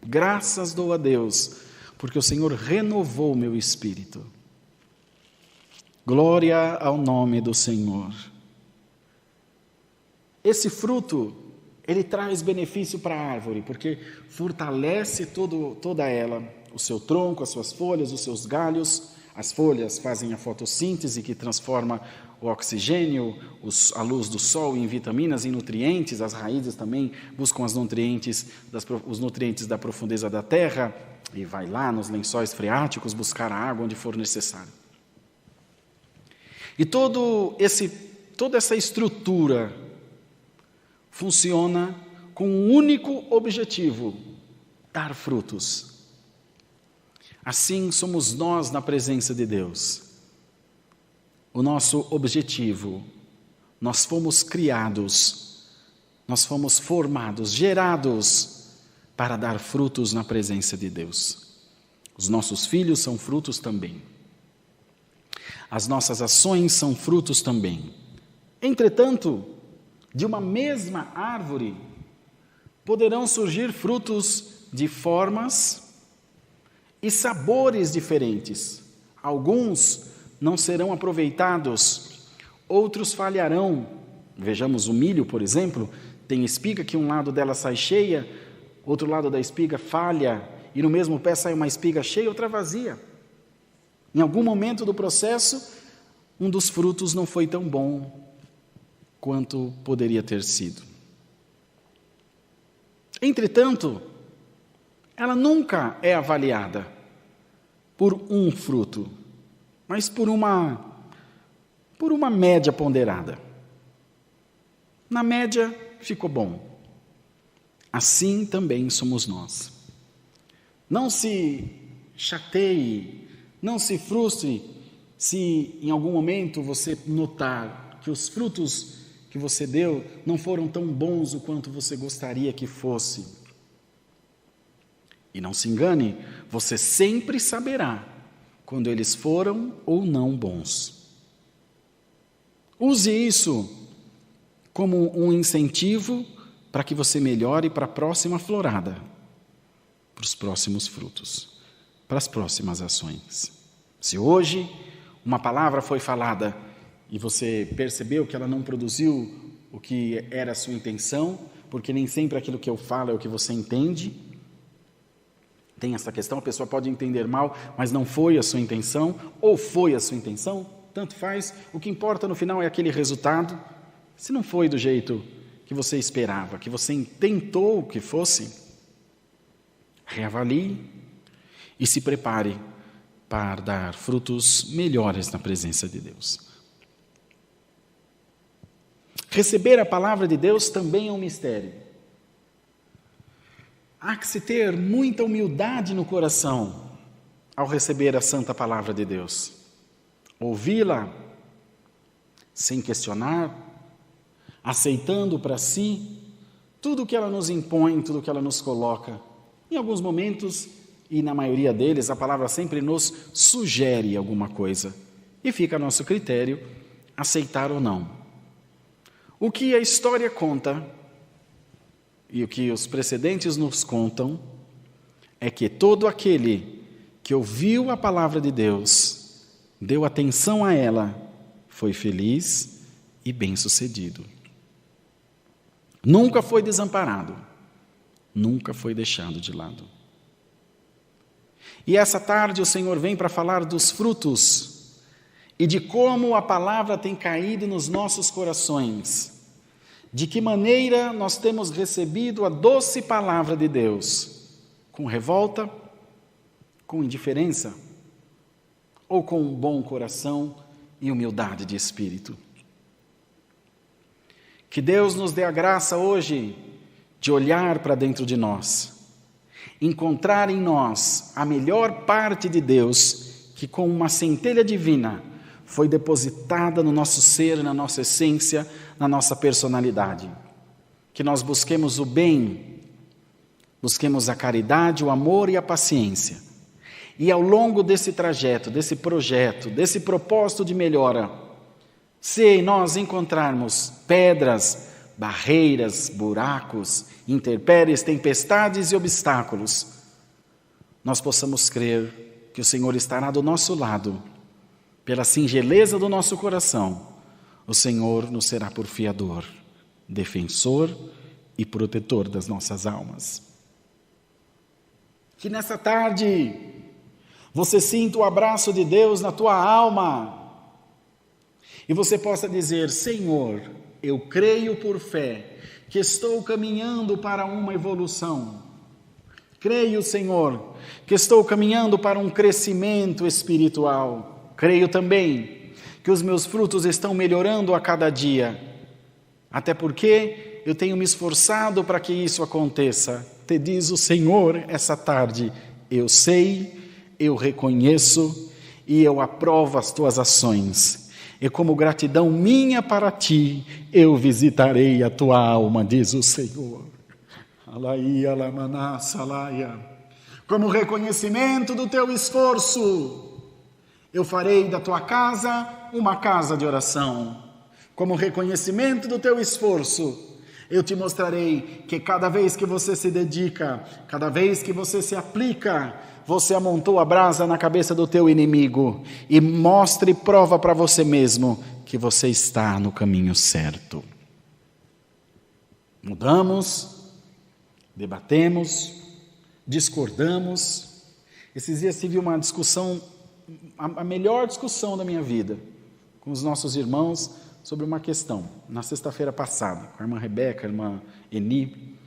Graças dou a Deus, porque o Senhor renovou meu espírito. Glória ao nome do Senhor. Esse fruto, ele traz benefício para a árvore, porque fortalece toda ela, o seu tronco, as suas folhas, os seus galhos. As folhas fazem a fotossíntese que transforma o oxigênio, a luz do sol em vitaminas e nutrientes. As raízes também buscam os nutrientes da profundeza da terra e vai lá nos lençóis freáticos buscar a água onde for necessário. E toda essa estrutura funciona com um único objetivo: dar frutos. Assim somos nós na presença de Deus. O nosso objetivo, nós fomos criados, nós fomos formados, gerados para dar frutos na presença de Deus. Os nossos filhos são frutos também. As nossas ações são frutos também. Entretanto, de uma mesma árvore poderão surgir frutos de formas e sabores diferentes. Alguns não serão aproveitados, outros falharão. Vejamos o milho, por exemplo, tem espiga que um lado dela sai cheia, outro lado da espiga falha, e no mesmo pé sai uma espiga cheia, outra vazia. Em algum momento do processo, um dos frutos não foi tão bom quanto poderia ter sido. Entretanto, ela nunca é avaliada por um fruto, mas por uma média ponderada. Na média, ficou bom. Assim também somos nós. Não se chateie, não se frustre se em algum momento você notar que os frutos que você deu não foram tão bons o quanto você gostaria que fosse. E não se engane, você sempre saberá quando eles foram ou não bons. Use isso como um incentivo para que você melhore para a próxima florada, para os próximos frutos, para as próximas ações. Se hoje uma palavra foi falada e você percebeu que ela não produziu o que era a sua intenção, porque nem sempre aquilo que eu falo é o que você entende. Tem essa questão, a pessoa pode entender mal, mas não foi a sua intenção, ou foi a sua intenção, tanto faz. O que importa no final é aquele resultado. Se não foi do jeito que você esperava, que você tentou que fosse, reavalie e se prepare para dar frutos melhores na presença de Deus. Receber a palavra de Deus também é um mistério. Há que se ter muita humildade no coração ao receber a santa palavra de Deus. Ouvi-la sem questionar, aceitando para si tudo o que ela nos impõe, tudo o que ela nos coloca. Em alguns momentos, e na maioria deles, a palavra sempre nos sugere alguma coisa. E fica a nosso critério aceitar ou não. O que a história conta, e o que os precedentes nos contam, é que todo aquele que ouviu a palavra de Deus, deu atenção a ela, foi feliz e bem-sucedido. Nunca foi desamparado, nunca foi deixado de lado. E essa tarde o Senhor vem para falar dos frutos e de como a palavra tem caído nos nossos corações, de que maneira nós temos recebido a doce palavra de Deus, com revolta, com indiferença, ou com um bom coração e humildade de espírito. Que Deus nos dê a graça hoje de olhar para dentro de nós, encontrar em nós a melhor parte de Deus, que com uma centelha divina foi depositada no nosso ser, na nossa essência, na nossa personalidade. Que nós busquemos o bem, busquemos a caridade, o amor e a paciência. E ao longo desse trajeto, desse projeto, desse propósito de melhora, se nós encontrarmos pedras, barreiras, buracos, intempéries, tempestades e obstáculos, nós possamos crer que o Senhor estará do nosso lado. Pela singeleza do nosso coração, o Senhor nos será por fiador, defensor e protetor das nossas almas. Que nessa tarde você sinta o abraço de Deus na tua alma e você possa dizer: Senhor, eu creio por fé que estou caminhando para uma evolução. Creio, Senhor, que estou caminhando para um crescimento espiritual. Creio também que os meus frutos estão melhorando a cada dia, até porque eu tenho me esforçado para que isso aconteça. Te diz o Senhor essa tarde: eu sei, eu reconheço e eu aprovo as tuas ações. E como gratidão minha para ti, eu visitarei a tua alma, diz o Senhor. Alaia, lamaná, salaia. Como reconhecimento do teu esforço, eu farei da tua casa uma casa de oração. Como reconhecimento do teu esforço, Eu te mostrarei que cada vez que você se dedica, cada vez que você se aplica, você amontou a brasa na cabeça do teu inimigo. E mostre e prova para você mesmo que você está no caminho certo. Mudamos, debatemos, discordamos. Esses dias tive uma discussão, a melhor discussão da minha vida, com os nossos irmãos sobre uma questão, na sexta-feira passada, com a irmã Rebeca, a irmã Eni.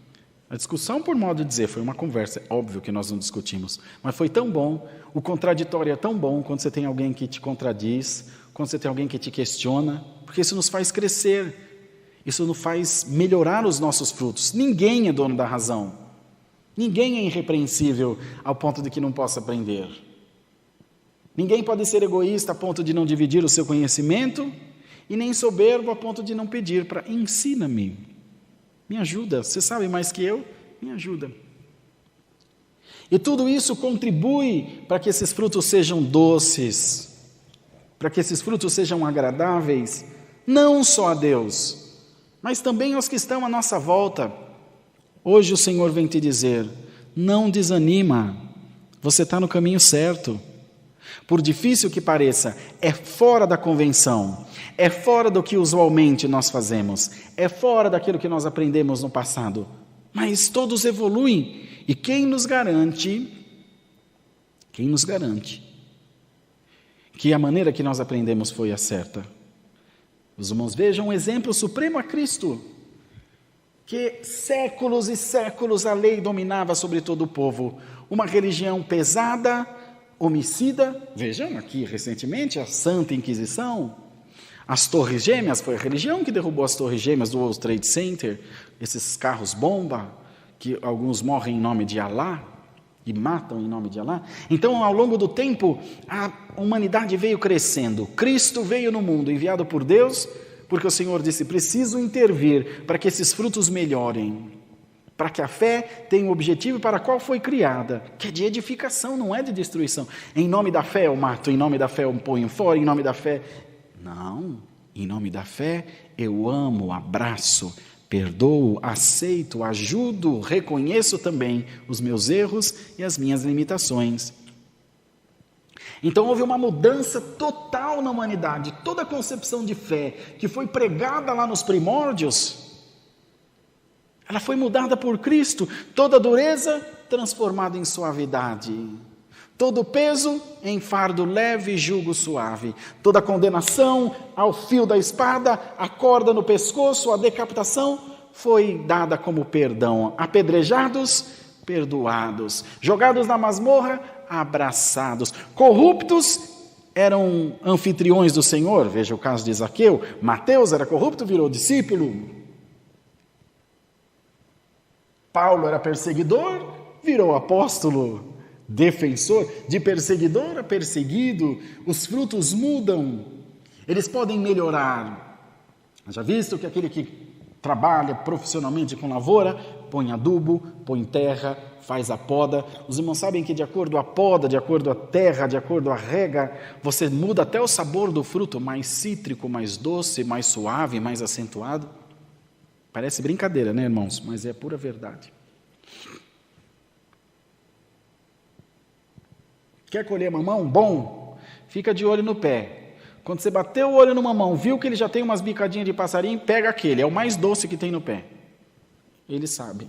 A discussão, por modo de dizer, foi uma conversa, é óbvio que nós não discutimos, mas foi tão bom, o contraditório é tão bom quando você tem alguém que te contradiz, quando você tem alguém que te questiona, porque isso nos faz crescer, isso nos faz melhorar os nossos frutos. Ninguém é dono da razão, ninguém é irrepreensível ao ponto de que não possa aprender. Ninguém pode ser egoísta a ponto de não dividir o seu conhecimento, e nem soberbo a ponto de não pedir para ensina-me, me ajuda, você sabe mais que eu, me ajuda. E tudo isso contribui para que esses frutos sejam doces, para que esses frutos sejam agradáveis, não só a Deus, mas também aos que estão à nossa volta. Hoje o Senhor vem te dizer, não desanima, você está no caminho certo. Por difícil que pareça, é fora da convenção, é fora do que usualmente nós fazemos, é fora daquilo que nós aprendemos no passado, mas todos evoluem, e quem nos garante que a maneira que nós aprendemos foi a certa? Os irmãos vejam um exemplo supremo a Cristo, que séculos e séculos a lei dominava sobre todo o povo, uma religião pesada, homicida. Vejam aqui recentemente a Santa Inquisição, as Torres Gêmeas, foi a religião que derrubou as Torres Gêmeas do World Trade Center, esses carros bomba, que alguns morrem em nome de Alá e matam em nome de Alá. Então, ao longo do tempo, a humanidade veio crescendo, Cristo veio no mundo, enviado por Deus, porque o Senhor disse, preciso intervir para que esses frutos melhorem, para que a fé tenha um objetivo para qual foi criada, que é de edificação, não é de destruição. Em nome da fé eu mato, em nome da fé eu ponho fora, em nome da fé... Não, em nome da fé eu amo, abraço, perdoo, aceito, ajudo, reconheço também os meus erros e as minhas limitações. Então houve uma mudança total na humanidade, toda a concepção de fé que foi pregada lá nos primórdios, ela foi mudada por Cristo, toda dureza transformada em suavidade, todo peso em fardo leve e jugo suave, toda condenação ao fio da espada, a corda no pescoço, a decapitação foi dada como perdão, apedrejados, perdoados, jogados na masmorra, abraçados, corruptos, eram anfitriões do Senhor, veja o caso de Zaqueu, Mateus era corrupto, virou discípulo, Paulo era perseguidor, virou apóstolo, defensor, de perseguidor a perseguido, os frutos mudam, eles podem melhorar. Já visto que aquele que trabalha profissionalmente com lavoura, põe adubo, põe terra, faz a poda. Os irmãos sabem que de acordo à poda, de acordo à terra, de acordo à rega, você muda até o sabor do fruto, mais cítrico, mais doce, mais suave, mais acentuado. Parece brincadeira, né, irmãos? Mas é pura verdade. Quer colher mamão? Bom, fica de olho no pé. Quando você bateu o olho no mamão, viu que ele já tem umas bicadinhas de passarinho, pega aquele, é o mais doce que tem no pé. Eles sabem.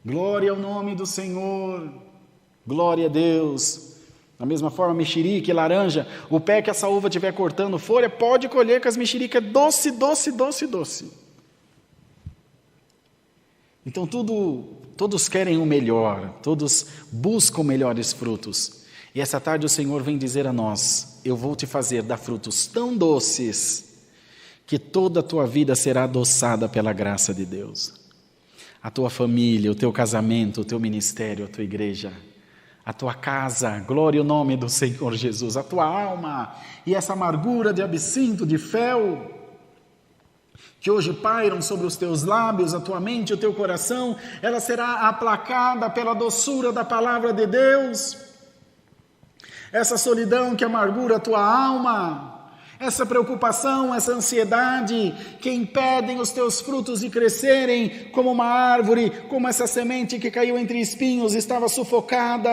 Glória ao nome do Senhor, glória a Deus. Da mesma forma, mexerica e laranja, o pé que essa uva estiver cortando folha, pode colher que as mexericas é doce, doce, doce, doce. Então todos querem o melhor, todos buscam melhores frutos. E essa tarde o Senhor vem dizer a nós, eu vou te fazer dar frutos tão doces, que toda a tua vida será adoçada pela graça de Deus. A tua família, o teu casamento, o teu ministério, a tua igreja, a tua casa, glória ao nome do Senhor Jesus, a tua alma e essa amargura de absinto, de fel, que hoje pairam sobre os teus lábios, a tua mente, o teu coração, ela será aplacada pela doçura da palavra de Deus. Essa solidão que amargura a tua alma, essa preocupação, essa ansiedade que impedem os teus frutos de crescerem como uma árvore, como essa semente que caiu entre espinhos, estava sufocada,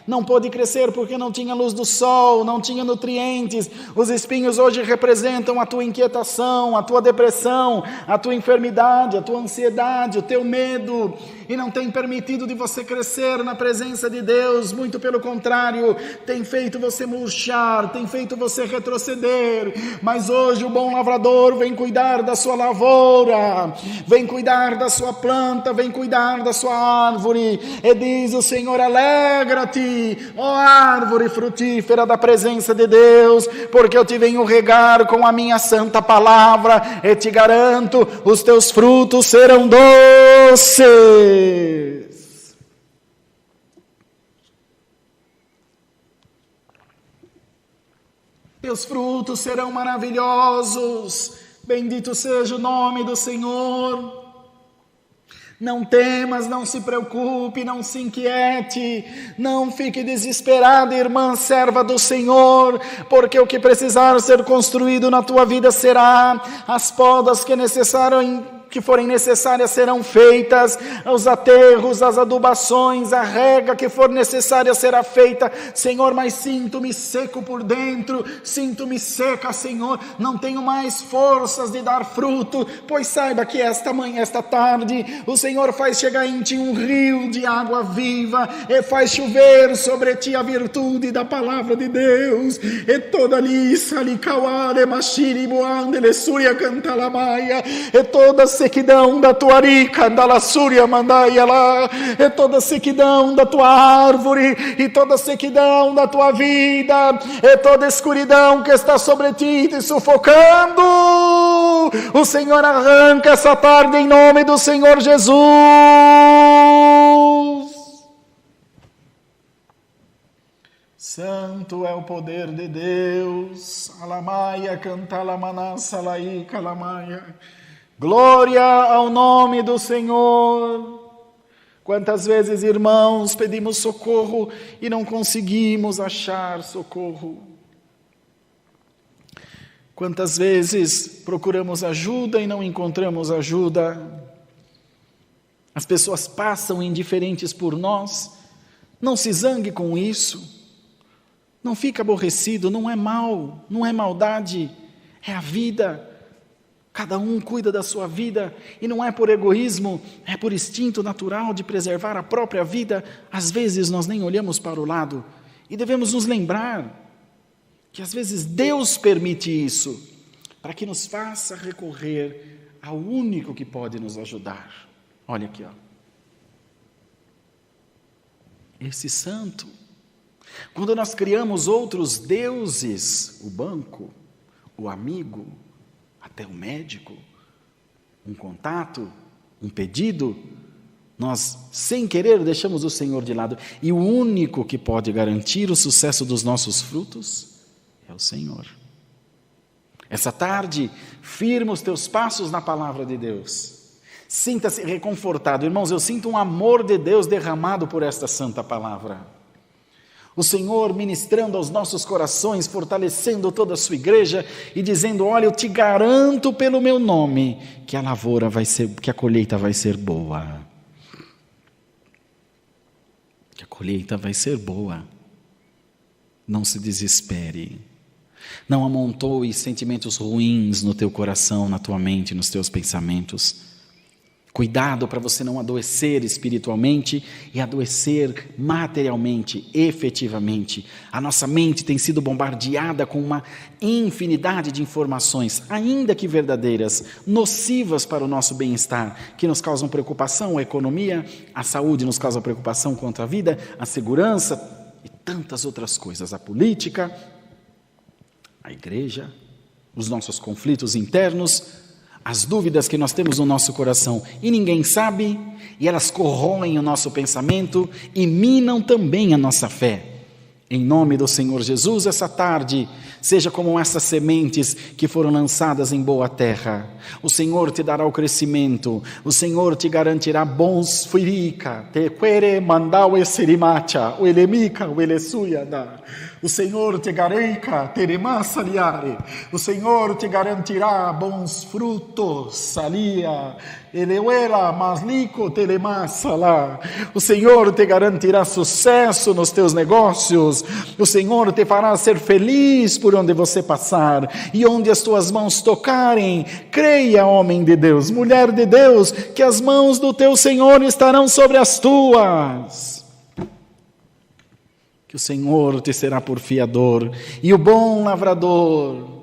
não pôde crescer porque não tinha luz do sol, não tinha nutrientes. Os espinhos hoje representam a tua inquietação, a tua depressão, a tua enfermidade, a tua ansiedade, o teu medo, e não tem permitido de você crescer na presença de Deus, muito pelo contrário, tem feito você murchar, tem feito você retroceder. Mas hoje o bom lavrador vem cuidar da sua lavoura, vem cuidar da sua planta, vem cuidar da sua árvore, e diz o Senhor: alegra-te, ó árvore frutífera da presença de Deus, porque eu te venho regar com a minha santa palavra, e te garanto, os teus frutos serão doces. Teus frutos serão maravilhosos, bendito seja o nome do Senhor. Não temas, não se preocupe, não se inquiete, não fique desesperada, irmã serva do Senhor, porque o que precisar ser construído na tua vida será, as podas que forem necessárias serão feitas, os aterros, as adubações, a rega que for necessária será feita. Senhor, mas sinto-me seco por dentro, sinto-me seca, Senhor, não tenho mais forças de dar fruto. Pois saiba que esta manhã, esta tarde, o Senhor faz chegar em ti um rio de água viva, e faz chover sobre ti a virtude da palavra de Deus, e toda lisa, licauare, machiri, boande, lesúria, cantalamaia, e toda sequidão da tua rica, da lassúria, mandaia lá, e toda sequidão da tua árvore, e toda sequidão da tua vida, e toda escuridão que está sobre ti, te sufocando, o Senhor arranca essa tarde em nome do Senhor Jesus. Santo é o poder de Deus. Alamaia, cantalamana, salaí, calamaia. Glória ao nome do Senhor. Quantas vezes, irmãos, pedimos socorro e não conseguimos achar socorro. Quantas vezes procuramos ajuda e não encontramos ajuda. As pessoas passam indiferentes por nós. Não se zangue com isso. Não fique aborrecido, não é mal, não é maldade, é a vida. Cada um cuida da sua vida, e não é por egoísmo, é por instinto natural de preservar a própria vida. Às vezes nós nem olhamos para o lado, e devemos nos lembrar que às vezes Deus permite isso, para que nos faça recorrer ao único que pode nos ajudar. Olha aqui, ó. Esse santo. Quando nós criamos outros deuses, o banco, o amigo, até o médico, um contato, um pedido, nós, sem querer, deixamos o Senhor de lado. E o único que pode garantir o sucesso dos nossos frutos é o Senhor. Essa tarde, firma os teus passos na palavra de Deus. Sinta-se reconfortado. Irmãos, eu sinto um amor de Deus derramado por esta santa palavra. O Senhor ministrando aos nossos corações, fortalecendo toda a sua igreja e dizendo: olha, eu te garanto pelo meu nome que a lavoura vai ser, que a colheita vai ser boa. Que a colheita vai ser boa. Não se desespere. Não amontoe sentimentos ruins no teu coração, na tua mente, nos teus pensamentos. Cuidado para você não adoecer espiritualmente e adoecer materialmente, efetivamente. A nossa mente tem sido bombardeada com uma infinidade de informações, ainda que verdadeiras, nocivas para o nosso bem-estar, que nos causam preocupação, a economia, a saúde nos causa preocupação contra a vida, a segurança e tantas outras coisas, a política, a igreja, os nossos conflitos internos, as dúvidas que nós temos no nosso coração e ninguém sabe, e elas corroem o nosso pensamento e minam também a nossa fé. Em nome do Senhor Jesus, essa tarde, seja como essas sementes que foram lançadas em boa terra. O Senhor te dará o crescimento, o Senhor te garantirá bons frutos. Te quere mandau e serimacha, o elemica, o elesuiada. O Senhor te garantirá, teremasaliare. O Senhor te garantirá bons frutos, salia. Eleuela, maslico, telemassala. O Senhor te garantirá sucesso nos teus negócios. O Senhor te fará ser feliz por onde você passar. E onde as tuas mãos tocarem, creia, homem de Deus, mulher de Deus, que as mãos do teu Senhor estarão sobre as tuas. Que o Senhor te será por fiador. E o bom lavrador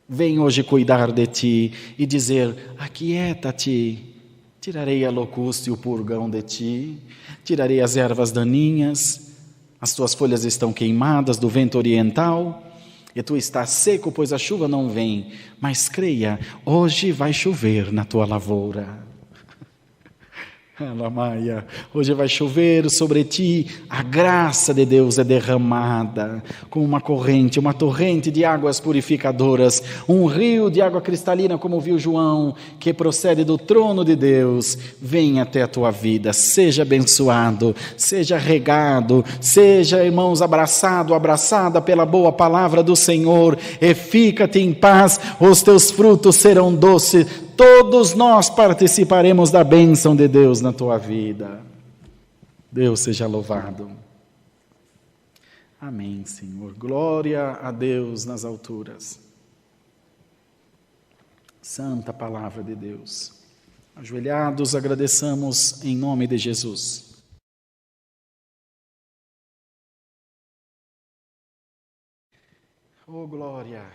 vem hoje cuidar de ti e dizer: aquieta-te, tirarei a locusta e o purgão de ti, tirarei as ervas daninhas, as tuas folhas estão queimadas do vento oriental, e tu estás seco, pois a chuva não vem, mas creia, hoje vai chover na tua lavoura. Maia, hoje vai chover sobre ti, a graça de Deus é derramada como uma corrente, uma torrente de águas purificadoras, um rio de água cristalina, como viu João, que procede do trono de Deus, vem até a tua vida. Seja abençoado, seja regado, seja, irmãos, abraçado, abraçada pela boa palavra do Senhor, e fica-te em paz, os teus frutos serão doces. Todos nós participaremos da bênção de Deus na tua vida. Deus seja louvado. Amém, Senhor. Glória a Deus nas alturas. Santa palavra de Deus. Ajoelhados, agradeçamos em nome de Jesus. Oh glória,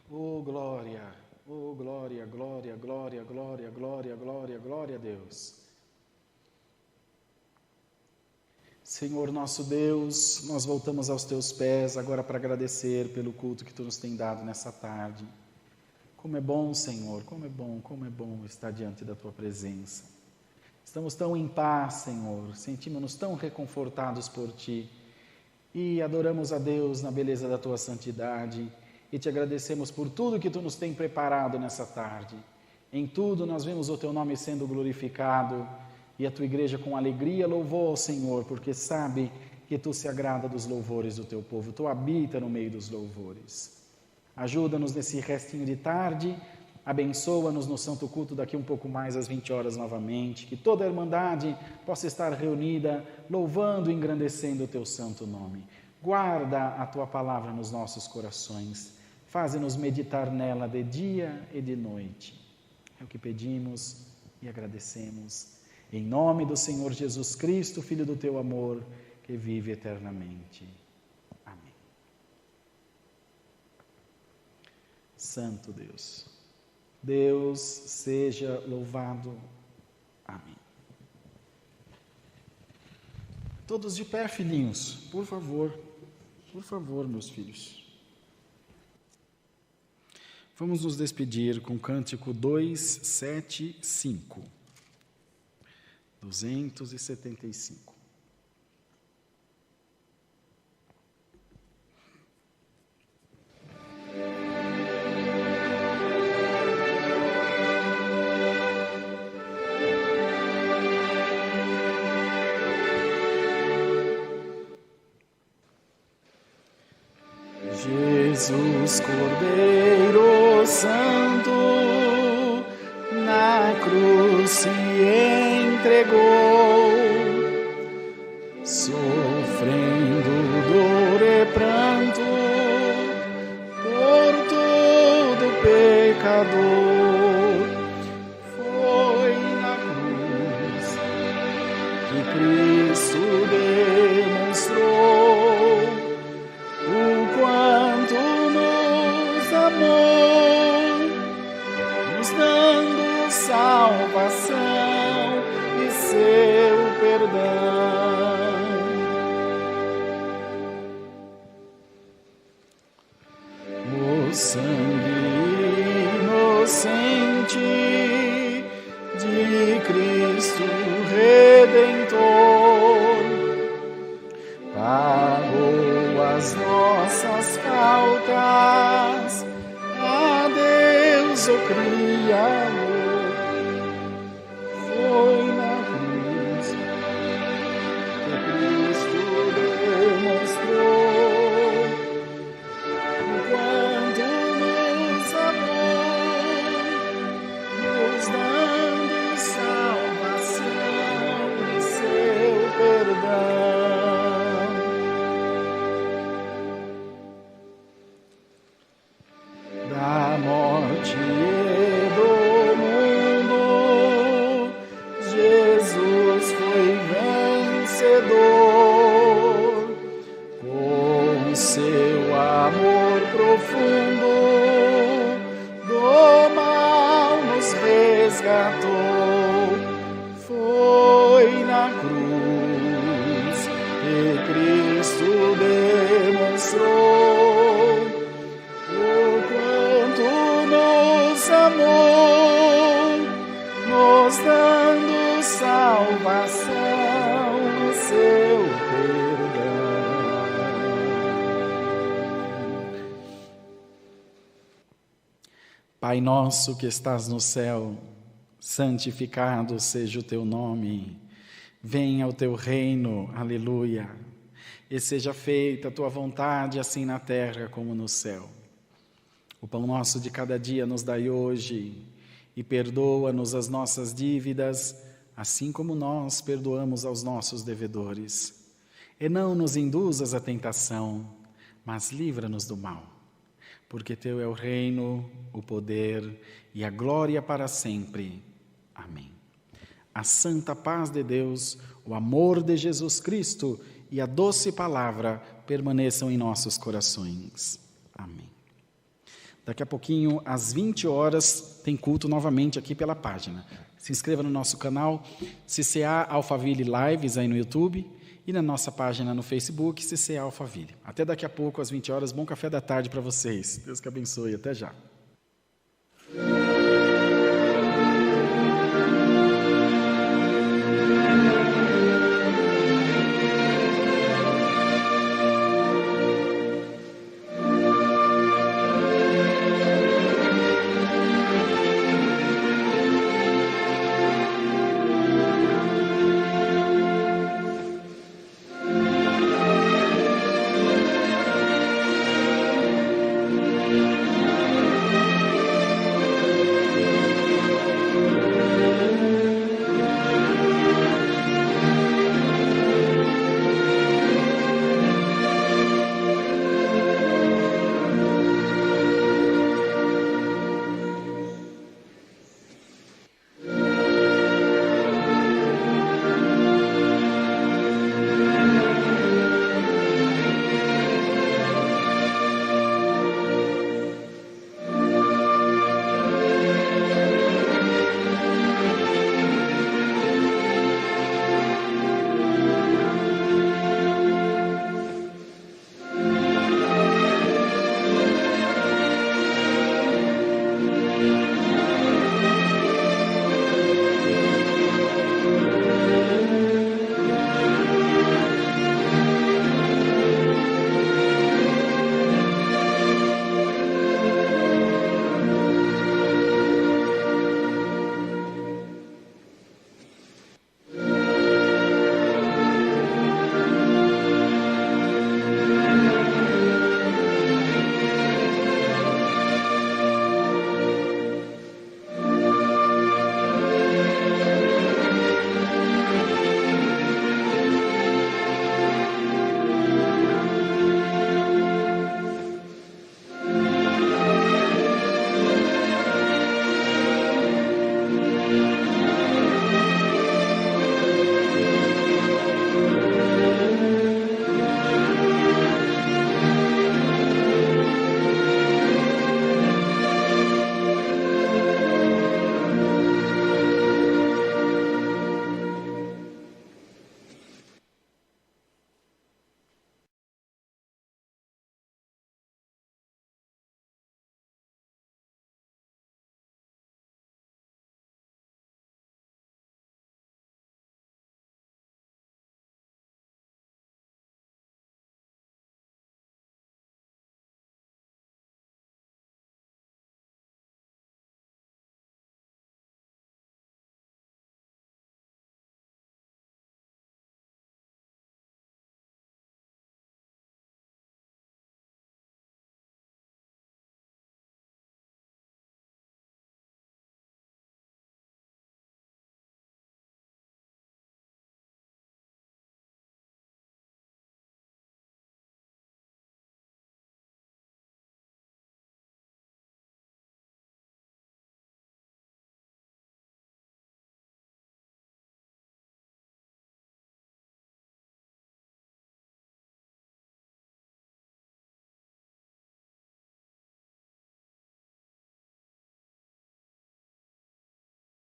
oh glória. Oh, glória, glória, glória, glória, glória, glória, glória a Deus. Senhor nosso Deus, nós voltamos aos teus pés agora para agradecer pelo culto que tu nos tem dado nessa tarde. Como é bom, Senhor, como é bom estar diante da tua presença. Estamos tão em paz, Senhor, sentimos-nos tão reconfortados por ti e adoramos a Deus na beleza da tua santidade. E te agradecemos por tudo que tu nos tem preparado nessa tarde. Em tudo nós vemos o teu nome sendo glorificado e a tua igreja com alegria louvou ao Senhor, porque sabe que tu se agrada dos louvores do teu povo, tu habita no meio dos louvores. Ajuda-nos nesse restinho de tarde, abençoa-nos no santo culto daqui um pouco mais às 20 horas novamente, que toda a irmandade possa estar reunida louvando e engrandecendo o teu santo nome. Guarda a tua palavra nos nossos corações. Faze-nos meditar nela de dia e de noite. É o que pedimos e agradecemos. Em nome do Senhor Jesus Cristo, Filho do teu amor, que vive eternamente. Amém. Santo Deus, Deus seja louvado. Amém. Todos de pé, filhinhos, por favor, meus filhos. Vamos nos despedir com o cântico 275. 275. Jesus Cordeiro Santo, na cruz se entregou, sofrendo dor e pranto, por todo pecador. Foi na cruz que Cristo demonstrou o quanto nos amou, nos dando salvação e seu perdão. O sangue inocente de Cristo Redentor pagou as nossas faltas. A Deus, o Criador, foi na cruz que Cristo demonstrou o quanto nos amou, nos dando salvação e seu perdão. Da morte e do mundo, Jesus foi vencedor. Com seu amor profundo, do mal nos resgatou. Foi na cruz que Cristo demonstrou o quanto nos amou, nos dando salvação e seu perdão. Pai nosso que estás no céu, santificado seja o teu nome. Venha o teu reino, aleluia. E seja feita a tua vontade, assim na terra como no céu. O pão nosso de cada dia nos dai hoje, e perdoa-nos as nossas dívidas, assim como nós perdoamos aos nossos devedores. E não nos induzas à tentação, mas livra-nos do mal. Porque teu é o reino, o poder e a glória para sempre. Amém. A santa paz de Deus, o amor de Jesus Cristo e a doce palavra permaneçam em nossos corações. Amém. Daqui a pouquinho, às 20 horas, tem culto novamente aqui pela página. Se inscreva no nosso canal, CCA Alphaville Lives aí no YouTube e na nossa página no Facebook, CCA Alphaville. Até daqui a pouco, às 20 horas, bom café da tarde para vocês. Deus que abençoe. Até já.